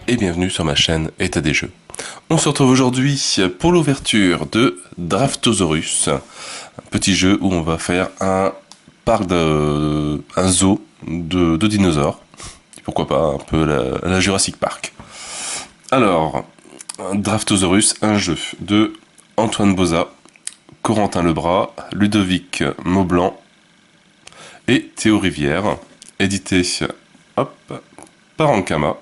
et bienvenue sur ma chaîne État des Jeux. On se retrouve aujourd'hui pour l'ouverture de Draftosaurus, un petit jeu où on va faire un zoo de dinosaures. Pourquoi pas un peu la Jurassic Park. Alors, Draftosaurus, un jeu de Antoine Boza, Corentin Lebras, Ludovic Maublanc et Théo Rivière, édité par Ankama.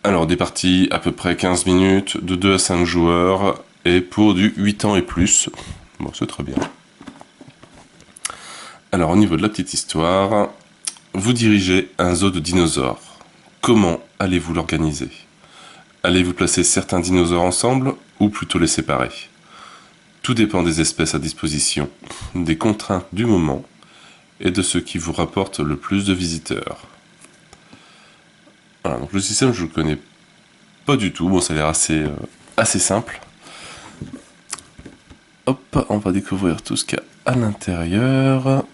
Alors des parties à peu près 15 minutes, de 2 à 5 joueurs, et pour du 8 ans et plus. Bon, c'est très bien. Alors au niveau de la petite histoire, vous dirigez un zoo de dinosaures. Comment allez-vous l'organiser? Allez-vous placer certains dinosaures ensemble, ou plutôt les séparer? Tout dépend des espèces à disposition, des contraintes du moment, et de ce qui vous rapporte le plus de visiteurs. Voilà, donc le système je ne le connais pas du tout, bon ça a l'air assez simple. Hop, on va découvrir tout ce qu'il y a à l'intérieur.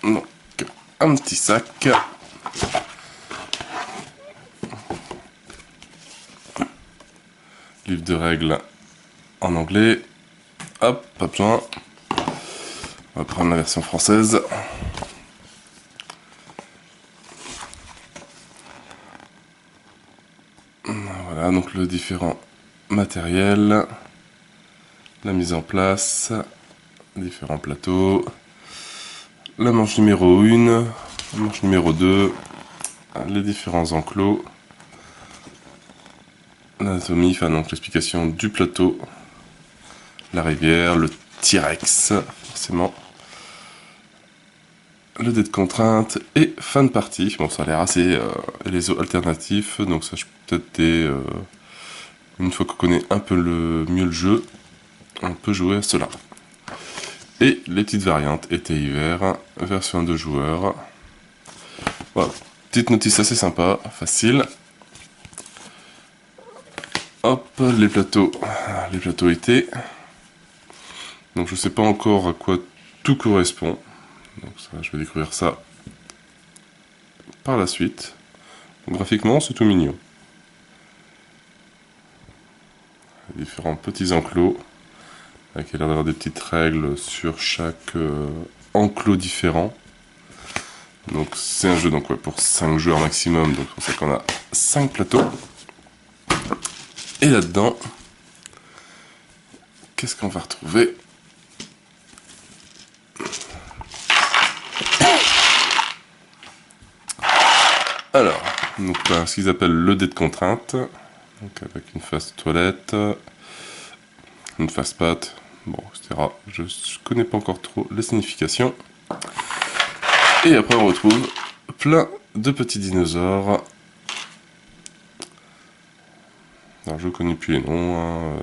Donc, un petit sac. Livre de règles en anglais. Hop, pas besoin. On va prendre la version française. Voilà, donc le différent matériel, la mise en place, différents plateaux, la manche numéro 1, la manche numéro 2, les différents enclos, l'anatomie, enfin donc l'explication du plateau, la rivière, le T-Rex, forcément, le dé de contrainte et fin de partie. Bon, ça a l'air assez les eaux alternatifs, donc ça je peux peut-être une fois qu'on connaît un peu mieux le jeu, on peut jouer à cela. Et les petites variantes, été-hiver, version 2 joueurs. Voilà, petite notice assez sympa, facile. Hop, les plateaux été. Donc je sais pas encore à quoi tout correspond. Donc ça, je vais découvrir ça par la suite. Donc, graphiquement, c'est tout mignon. Différents petits enclos, avec l'air d'avoir des petites règles sur chaque enclos différent. Donc c'est un jeu donc, ouais, pour 5 joueurs maximum, donc c'est pour ça qu'on a 5 plateaux. Et là-dedans, qu'est-ce qu'on va retrouver? Alors, donc, ce qu'ils appellent le dé de contrainte, donc avec une face toilette, une face patte, bon, etc. Je connais pas encore trop les significations. Et après on retrouve plein de petits dinosaures. Alors je connais plus les noms, hein,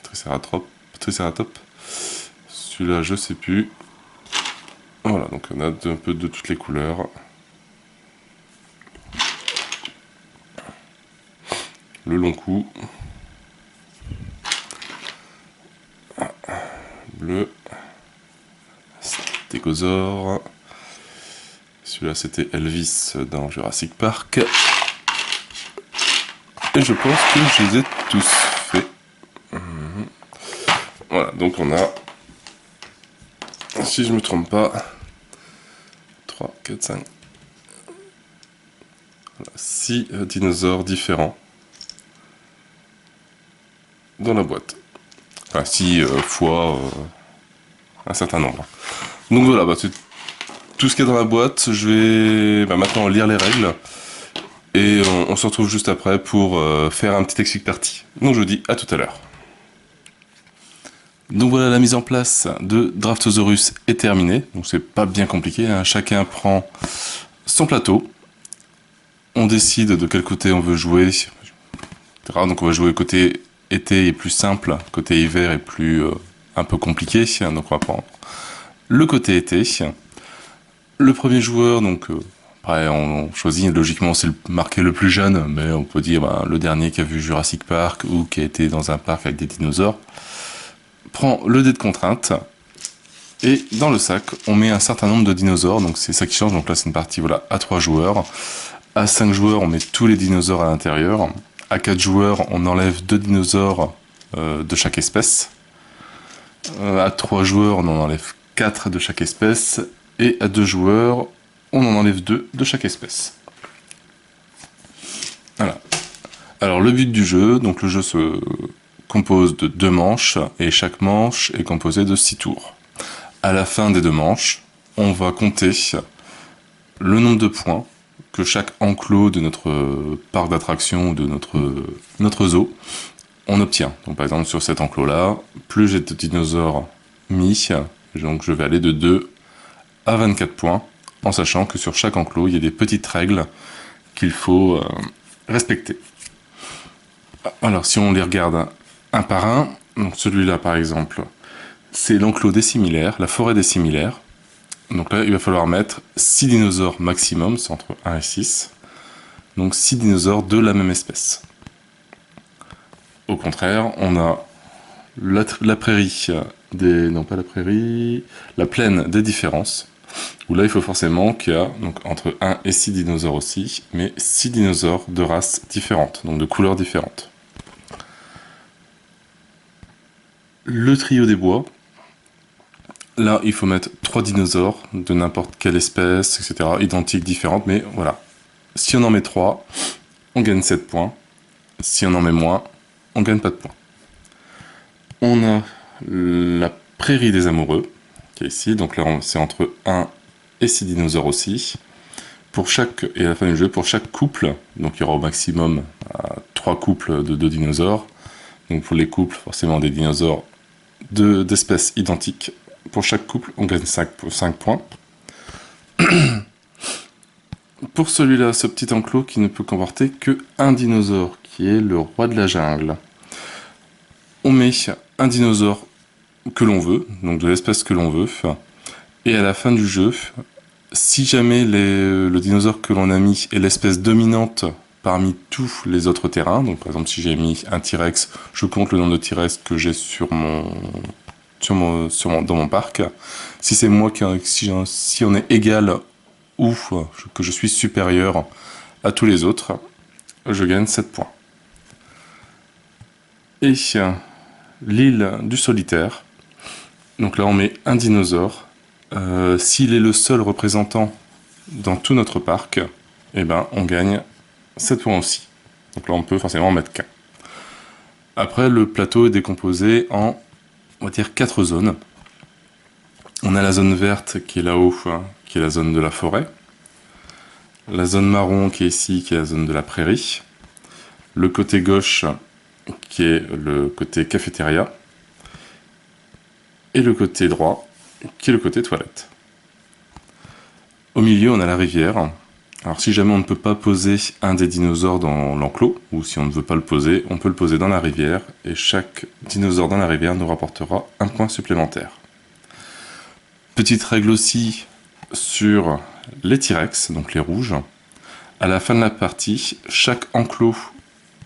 Triceratops. Celui-là je sais plus. Voilà, donc on a un peu de toutes les couleurs. Le long cou. Bleu. Stégosaure. Celui-là c'était Elvis dans Jurassic Park. Et je pense que je les ai tous faits. Voilà, donc on a, si je me trompe pas, 3, 4, 5, 6 dinosaures différents dans la boîte. Enfin, 6 fois un certain nombre. Donc voilà, c'est tout ce qu'il y a dans la boîte. Je vais maintenant lire les règles. Et on se retrouve juste après pour faire un petit explique partie. Donc je vous dis à tout à l'heure. Donc voilà, la mise en place de Draftosaurus est terminée. Donc c'est pas bien compliqué, hein. Chacun prend son plateau. On décide de quel côté on veut jouer, etc. Donc on va jouer côté été est plus simple, côté hiver est plus un peu compliqué, donc on va prendre le côté été. Le premier joueur, donc après on choisit, logiquement c'est marqué le plus jeune, mais on peut dire le dernier qui a vu Jurassic Park ou qui a été dans un parc avec des dinosaures, prend le dé de contrainte, et dans le sac on met un certain nombre de dinosaures, donc c'est ça qui change, donc là c'est une partie voilà, à 3 joueurs, à 5 joueurs on met tous les dinosaures à l'intérieur, à 4 joueurs on enlève 2 dinosaures de chaque espèce, à 3 joueurs on en enlève 4 de chaque espèce, et à 2 joueurs, on en enlève 2 de chaque espèce. Voilà. Alors le but du jeu, donc le jeu se compose de 2 manches, et chaque manche est composée de 6 tours. À la fin des 2 manches, on va compter le nombre de points que chaque enclos de notre parc d'attractions ou de notre zoo, on obtient. Donc par exemple sur cet enclos-là, plus j'ai de dinosaures mis, donc je vais aller de 2 à 24 points, en sachant que sur chaque enclos, il y a des petites règles qu'il faut respecter. Alors, si on les regarde un par un, donc celui-là par exemple, c'est l'enclos des similaires, la forêt des similaires. Donc là, il va falloir mettre 6 dinosaures maximum, c'est entre 1 et 6. Donc 6 dinosaures de la même espèce. Au contraire, on a la prairie des... non pas la prairie... la plaine des différences. Où là, il faut forcément qu'il y a donc, entre 1 et 6 dinosaures aussi, mais 6 dinosaures de races différentes, donc de couleurs différentes. Le trio des bois, là, il faut mettre 3 dinosaures de n'importe quelle espèce, etc., identiques, différentes, mais voilà. Si on en met 3, on gagne 7 points. Si on en met moins, on gagne pas de points. On a la prairie des amoureux, qui est ici, donc là, c'est entre 1 et 6 dinosaures aussi. Pour chaque, et à la fin du jeu, pour chaque couple, donc il y aura au maximum 3 couples de 2 dinosaures. Donc pour les couples, forcément des dinosaures d'espèces identiques. Pour chaque couple, on gagne 5 points. Pour celui-là, ce petit enclos qui ne peut comporter que un dinosaure, qui est le roi de la jungle. On met un dinosaure que l'on veut, donc de l'espèce que l'on veut, et à la fin du jeu, si jamais le dinosaure que l'on a mis est l'espèce dominante parmi tous les autres terrains, donc par exemple si j'ai mis un T-Rex, je compte le nombre de T-Rex que j'ai dans mon parc. Si c'est moi si on est égal ou que je suis supérieur à tous les autres, je gagne 7 points. Et l'île du solitaire, donc là on met un dinosaure. S'il est le seul représentant dans tout notre parc, eh ben on gagne 7 points aussi. Donc là on peut forcément en mettre qu'un. Après le plateau est décomposé en, on va dire, 4 zones. On a la zone verte qui est là-haut, qui est la zone de la forêt. La zone marron qui est ici, qui est la zone de la prairie. Le côté gauche qui est le côté cafétéria. Et le côté droit qui est le côté toilette. Au milieu, on a la rivière. Alors si jamais on ne peut pas poser un des dinosaures dans l'enclos, ou si on ne veut pas le poser, on peut le poser dans la rivière, et chaque dinosaure dans la rivière nous rapportera un point supplémentaire. Petite règle aussi sur les T-Rex, donc les rouges. À la fin de la partie, chaque enclos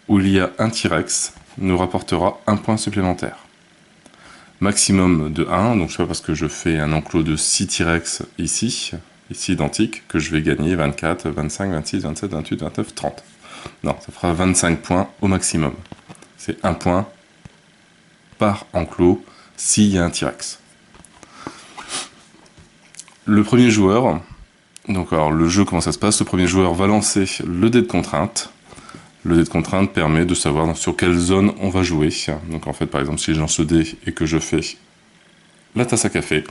où il y a un T-Rex nous rapportera un point supplémentaire. Maximum de 1, donc je sais pas parce que je fais un enclos de 6 T-Rex ici identique, que je vais gagner 24, 25, 26, 27, 28, 29, 30. Non, ça fera 25 points au maximum. C'est 1 point par enclos s'il y a un T-Rex. Le premier joueur, donc alors le jeu, comment ça se passe? Le premier joueur va lancer le dé de contrainte. Le dé de contrainte permet de savoir sur quelle zone on va jouer. Donc en fait, par exemple, si je lance le dé et que je fais la tasse à café,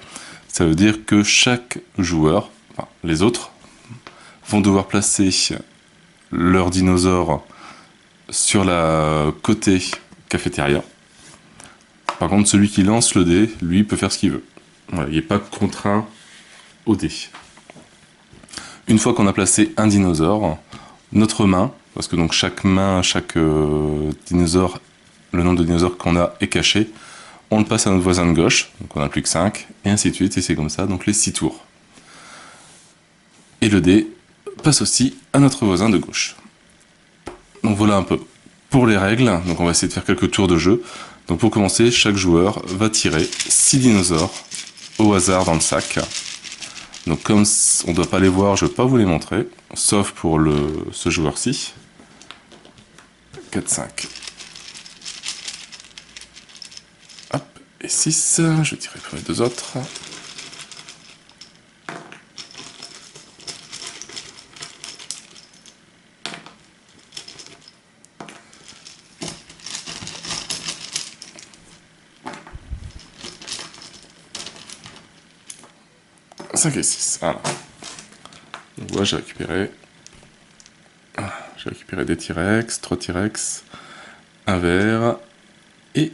ça veut dire que chaque joueur, enfin, les autres, vont devoir placer leur dinosaure sur la côté cafétéria. Par contre, celui qui lance le dé, lui, peut faire ce qu'il veut. Voilà, il n'est pas contraint au dé. Une fois qu'on a placé un dinosaure, notre main, parce que donc chaque main, chaque dinosaure, le nombre de dinosaures qu'on a est caché, on le passe à notre voisin de gauche, donc on n'a plus que 5, et ainsi de suite, et c'est comme ça, donc les 6 tours. Et le dé passe aussi à notre voisin de gauche. Donc voilà un peu pour les règles, donc on va essayer de faire quelques tours de jeu. Donc pour commencer, chaque joueur va tirer 6 dinosaures au hasard dans le sac. Donc comme on ne doit pas les voir, je ne vais pas vous les montrer, sauf pour ce joueur-ci. 4, 5. Hop, et 6, je vais tirer pour les deux autres. « 5 et 6, voilà. Donc voilà, j'ai récupéré des T-Rex, 3 T-Rex, un vert et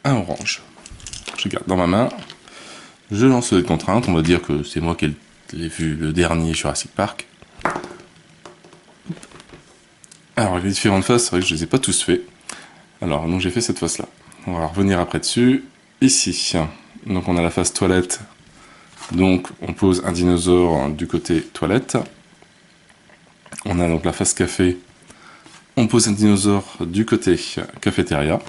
un orange. Je garde dans ma main. Je lance les contraintes. On va dire que c'est moi qui l'ai vu le dernier Jurassic Park. Alors les différentes faces, c'est vrai que je les ai pas tous fait. Alors donc j'ai fait cette face là. On va revenir après dessus. Ici, donc on a la face toilette. Donc on pose un dinosaure du côté toilette. On a donc la face café. On pose un dinosaure du côté cafétéria.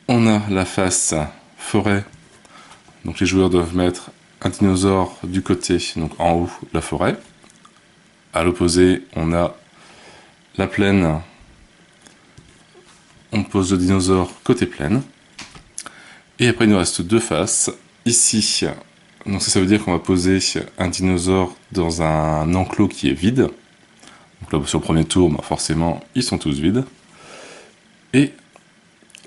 On a la face forêt. Donc les joueurs doivent mettre un dinosaure du côté, donc en haut, la forêt. À l'opposé, on a la plaine. On pose le dinosaure côté plaine. Et après, il nous reste deux faces. Ici, donc ça veut dire qu'on va poser un dinosaure dans un enclos qui est vide. Donc là, sur le premier tour, bah forcément, ils sont tous vides. Et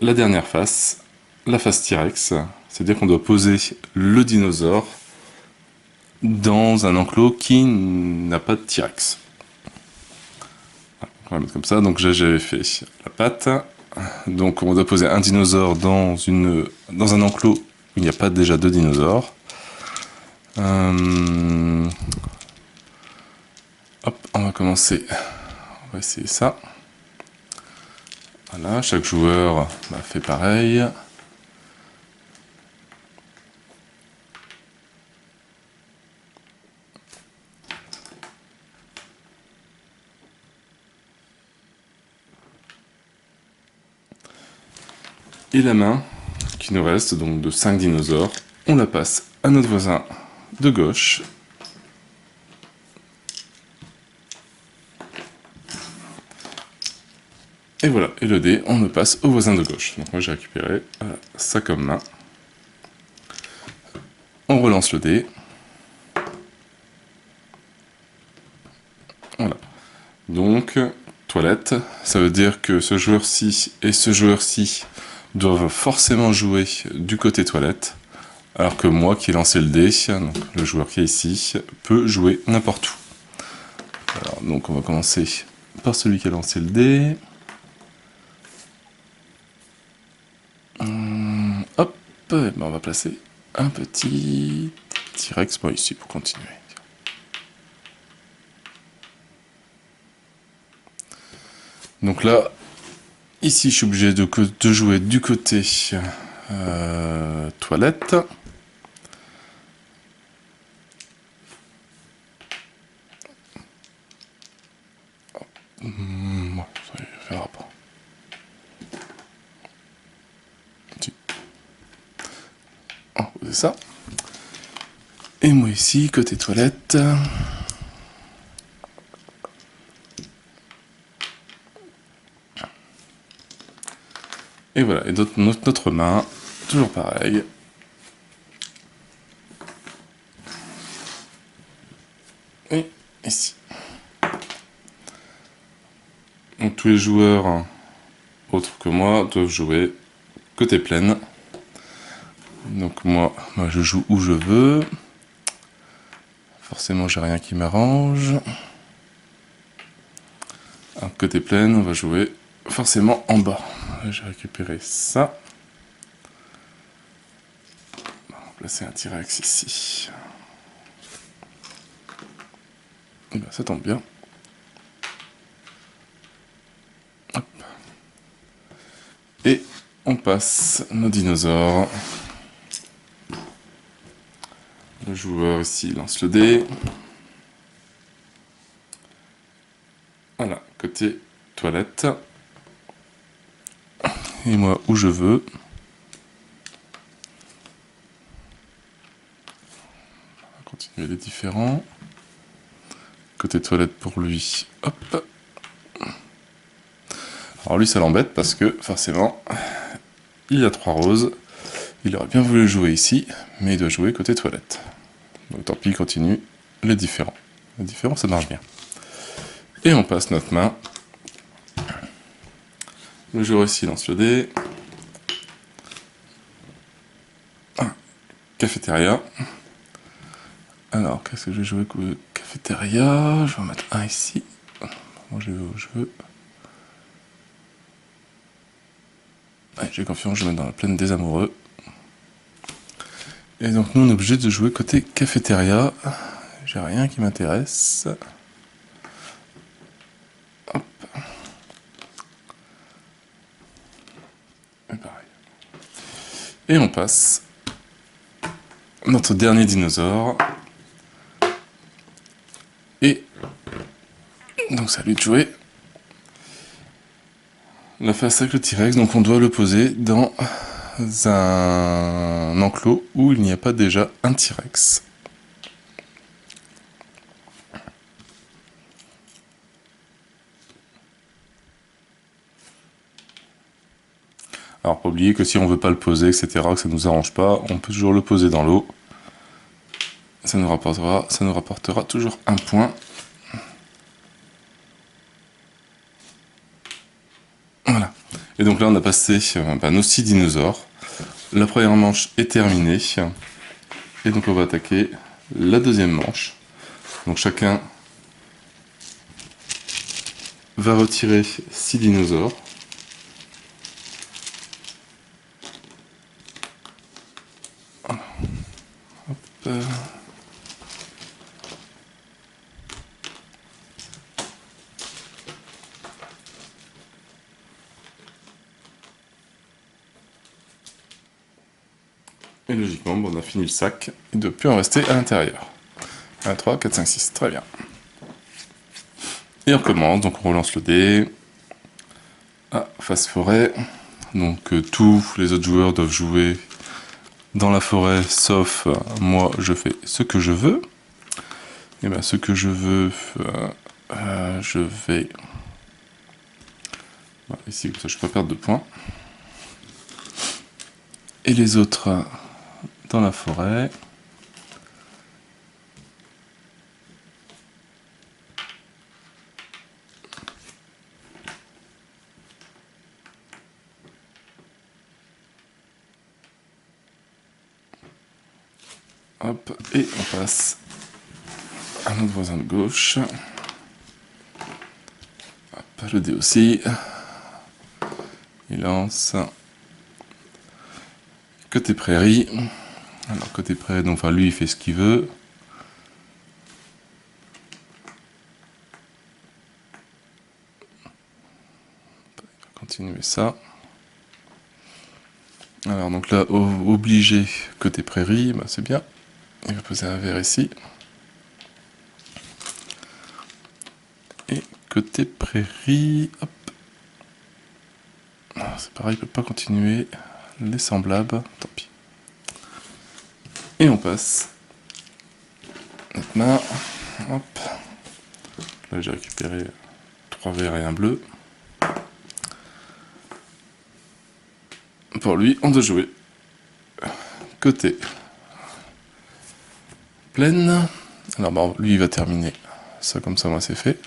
la dernière face, la face T-Rex, c'est-à-dire qu'on doit poser le dinosaure dans un enclos qui n'a pas de T-Rex. On va mettre comme ça. Donc j'avais fait la patte. Donc on doit poser un dinosaure dans un enclos où il n'y a pas déjà deux dinosaures. Hop, on va commencer. On va essayer ça. Voilà, chaque joueur fait pareil. Et la main qui nous reste, donc de 5 dinosaures, on la passe à notre voisin de gauche. Et voilà, et le dé, on le passe au voisin de gauche. Donc moi j'ai récupéré ça comme main. On relance le dé. Voilà. Donc, toilette, ça veut dire que ce joueur-ci et ce joueur-ci doivent forcément jouer du côté toilette, alors que moi qui ai lancé le dé, donc le joueur qui est ici, peut jouer n'importe où. Alors, donc on va commencer par celui qui a lancé le dé. Hop, et ben on va placer un petit T-Rex ici pour continuer. Donc là, ici je suis obligé de jouer du côté toilette. Ça ne verra pas. Oh, c'est ça. Et moi ici, côté toilette. Et voilà, et notre main, toujours pareil. Et ici. Donc tous les joueurs autres que moi doivent jouer côté pleine. Donc moi je joue où je veux. Forcément j'ai rien qui m'arrange. Côté pleine, on va jouer forcément en bas. J'ai récupéré ça. On va placer un T-Rex ici. Et ben, ça tombe bien. Hop. On passe nos dinosaures. Le joueur ici lance le dé. Voilà, côté toilette. Et moi, où je veux. On va continuer les différents. Côté toilette pour lui. Hop. Alors lui, ça l'embête parce que, forcément, il a 3 roses. Il aurait bien voulu jouer ici, mais il doit jouer côté toilette. Donc tant pis, il continue les différents. Les différents, ça marche bien. Et on passe notre main. Le joueur ici lance le dé. Cafétéria. Alors, qu'est-ce que je vais jouer avec cafétéria? Je vais en mettre un ici. Moi, je vais où je veux. Ouais, j'ai confiance, je vais mettre dans la plaine des amoureux. Et donc, nous, on est obligé de jouer côté cafétéria. J'ai rien qui m'intéresse. Hop. Et pareil. Et on passe notre dernier dinosaure. Et donc, ça à lui de jouer. La face avec le T-Rex, donc on doit le poser dans un enclos où il n'y a pas déjà un T-Rex. Alors, pas oublier que si on veut pas le poser, etc., que ça nous arrange pas, on peut toujours le poser dans l'eau. Ça nous rapportera toujours un point. Voilà. Et donc là, on a passé nos 6 dinosaures. La première manche est terminée. Et donc, on va attaquer la deuxième manche. Donc, chacun va retirer 6 dinosaures. Hop. Et logiquement, on a fini le sac. Il ne doit plus en rester à l'intérieur. 1, 3, 4, 5, 6. Très bien. Et on recommence. Donc on relance le dé. Ah, face forêt. Donc tous les autres joueurs doivent jouer dans la forêt, sauf moi, je fais ce que je veux. Et bien ce que je veux, je vais... Voilà, ici, comme ça je peux pas perdre de points. Et les autres dans la forêt. Hop, et on passe à notre voisin de gauche. Hop, le dé aussi. Il lance. Côté prairie. Alors côté prairie, donc enfin lui il fait ce qu'il veut. On va continuer ça. Alors donc là, obligé côté prairie, bah, c'est bien. Il va poser un verre ici. Et côté prairie, hop. C'est pareil, il peut pas continuer les semblables, tant pis. Et on passe notre main, hop. Là j'ai récupéré 3 verts et un bleu. Pour lui, on doit jouer côté plaine. Alors bon, lui il va terminer ça comme ça, moi c'est fait.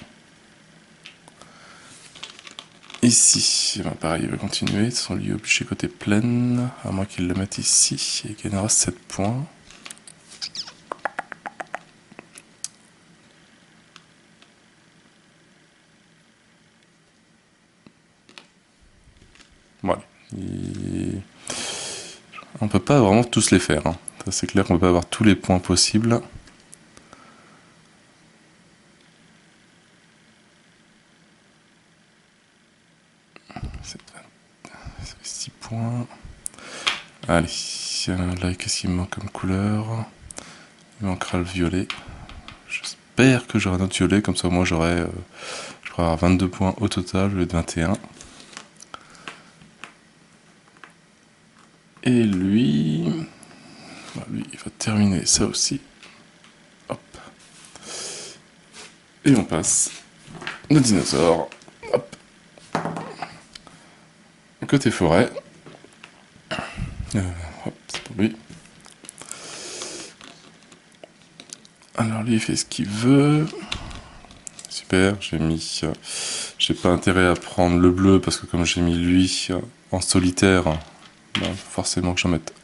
Ici, ben pareil, il va continuer. De toute façon, lui est obligé côté plaine, à moins qu'il le mette ici, et qu'il gagnera 7 points. Voilà. On peut pas vraiment tous les faire. Hein. C'est clair qu'on peut pas avoir tous les points possibles. ça fait 6 points. Allez, là, qu'est-ce qu'il me manque comme couleur? Il manquera le violet. J'espère que j'aurai un autre violet, comme ça moi j'aurai je crois 22 points au total au lieu de 21. Et lui, lui il va terminer ça aussi. Hop. Et on passe le dinosaure. Hop. Côté forêt. Hop, c'est pour lui. Alors lui il fait ce qu'il veut. Super, j'ai pas intérêt à prendre le bleu parce que comme j'ai mis lui en solitaire, ben forcément que j'en mette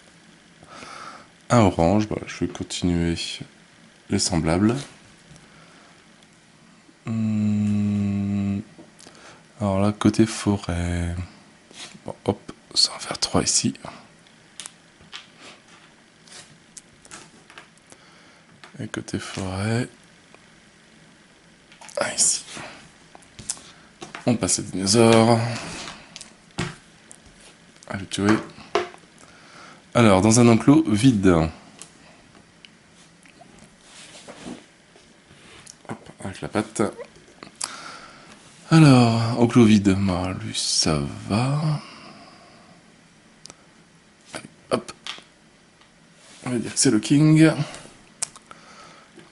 un orange. Voilà, je vais continuer les semblables. Alors là, côté forêt. Bon, hop, ça va faire 3 ici. Et côté forêt. Ici. On passe le dinosaure. Allez, jouer. Alors, dans un enclos vide. Hop, avec la patte. Alors, enclos vide. Bah, lui, ça va. Allez, hop. On va dire que c'est le king.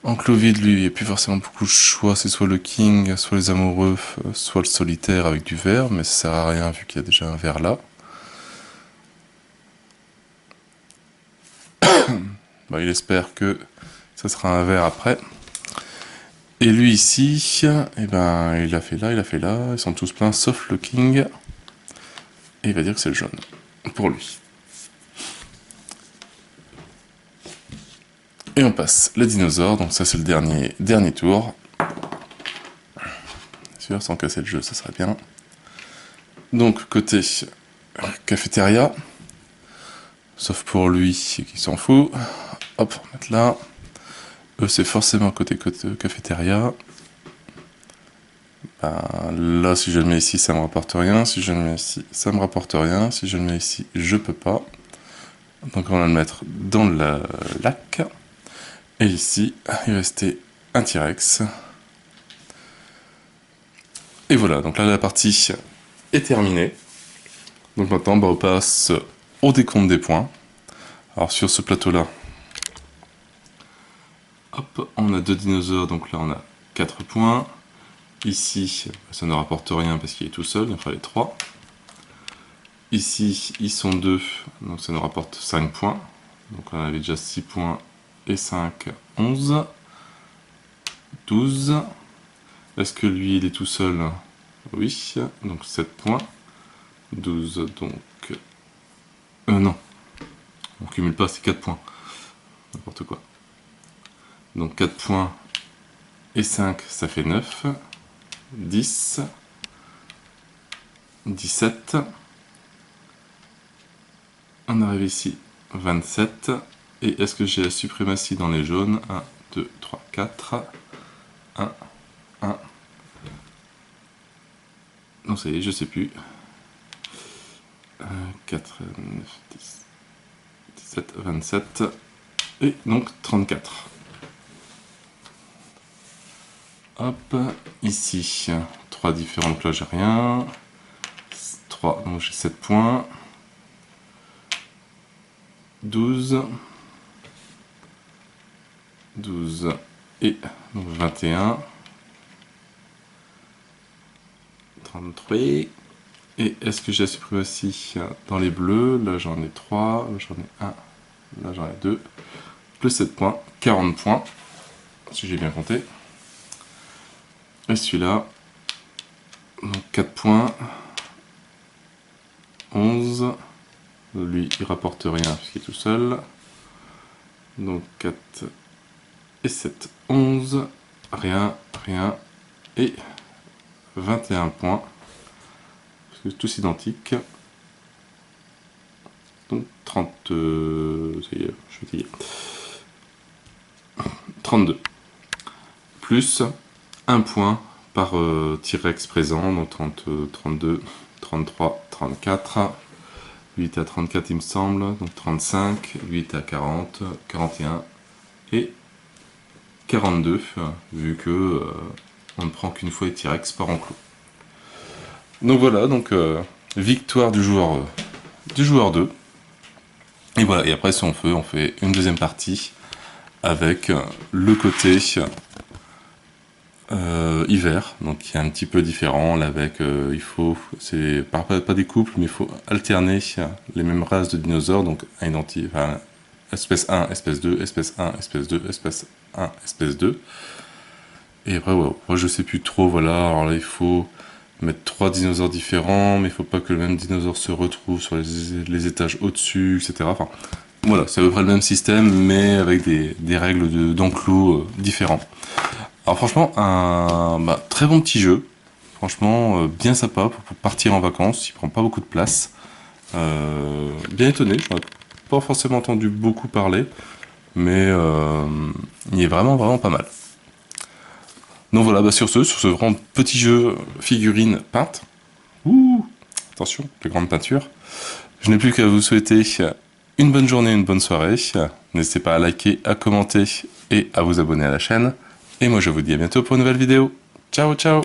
Enclos vide, lui, il n'y a plus forcément beaucoup de choix. C'est soit le king, soit les amoureux, soit le solitaire avec du vert. Mais ça sert à rien vu qu'il y a déjà un vert là. Bah, il espère que ça sera un vert après. Et lui ici, eh ben, il a fait là, il a fait là. Ils sont tous pleins sauf le king. Et il va dire que c'est le jaune. Pour lui. Et on passe le dinosaure. Donc ça c'est le dernier tour. Bien sûr, sans casser le jeu, ça serait bien. Donc côté cafétéria. Sauf pour lui qui s'en fout. Hop, on va mettre là. Eux c'est forcément côté cafétéria. Là, si je le mets ici, ça me rapporte rien. Si je le mets ici, ça me rapporte rien. Si je le mets ici, je peux pas. Donc on va le mettre dans le lac. Et ici, il restait un T-Rex. Et voilà, donc là la partie est terminée. Donc maintenant, on passe au décompte des points. Alors sur ce plateau-là, hop, on a 2 dinosaures, donc là on a 4 points. Ici, ça ne rapporte rien parce qu'il est tout seul, il en fallait 3. Ici, ils sont 2, donc ça nous rapporte 5 points. Donc on avait déjà 6 points et 5, 11. 12. Est-ce que lui, il est tout seul? Oui, donc 7 points. 12, donc... non, on cumule pas, c'est 4 points. N'importe quoi. Donc 4 points et 5, ça fait 9. 10. 17. On arrive ici, 27. Et est-ce que j'ai la suprématie dans les jaunes? 1, 2, 3, 4. 1, 1. Non, ça y est, je sais plus. 4, 9, 10, 17, 27. Et donc 34. Hop, ici, 3 différentes là, j'ai rien. 3, donc j'ai 7 points. 12. 12 et donc 21. 33. Et est-ce que j'ai la suprématie dans les bleus? Là j'en ai 3, là j'en ai 1, là j'en ai 2. Plus 7 points, 40 points, si j'ai bien compté. Et celui-là, donc 4 points, 11. Lui, il rapporte rien puisqu'il est tout seul. Donc 4 et 7, 11. Rien, rien. Et 21 points. Parce que c'est tous identiques. Donc 30... ça y est, je suis fatigué. 32. Plus 1 point par T-Rex présent. Donc 30, 32, 33, 34. Lui était à 34 il me semble, donc 35, lui était à 40, 41 et 42, vu que on ne prend qu'une fois les T-Rex par enclos. Donc voilà, donc victoire du joueur 2. Et voilà, et après si on fait une deuxième partie avec le côté hiver, donc qui est un petit peu différent, là avec il faut, c'est pas des couples, mais il faut alterner les mêmes races de dinosaures, donc enfin, espèce 1, espèce 2, espèce 1, espèce 2, espèce 1, espèce 2. Et après, ouais, moi je sais plus trop, voilà, alors là il faut mettre 3 dinosaures différents, mais il faut pas que le même dinosaure se retrouve sur les étages au-dessus, etc. Enfin, voilà, c'est à peu près le même système, mais avec des règles d'enclos différents. Alors franchement, un très bon petit jeu. Franchement, bien sympa pour partir en vacances. Il prend pas beaucoup de place. Bien étonné, je n'en ai pas forcément entendu beaucoup parler, mais il est vraiment vraiment pas mal. Donc voilà, sur ce vraiment petit jeu figurine peinte. Ouh, attention, les grandes peintures. Je n'ai plus qu'à vous souhaiter une bonne journée, une bonne soirée. N'hésitez pas à liker, à commenter et à vous abonner à la chaîne. Et moi je vous dis à bientôt pour une nouvelle vidéo. Ciao ciao.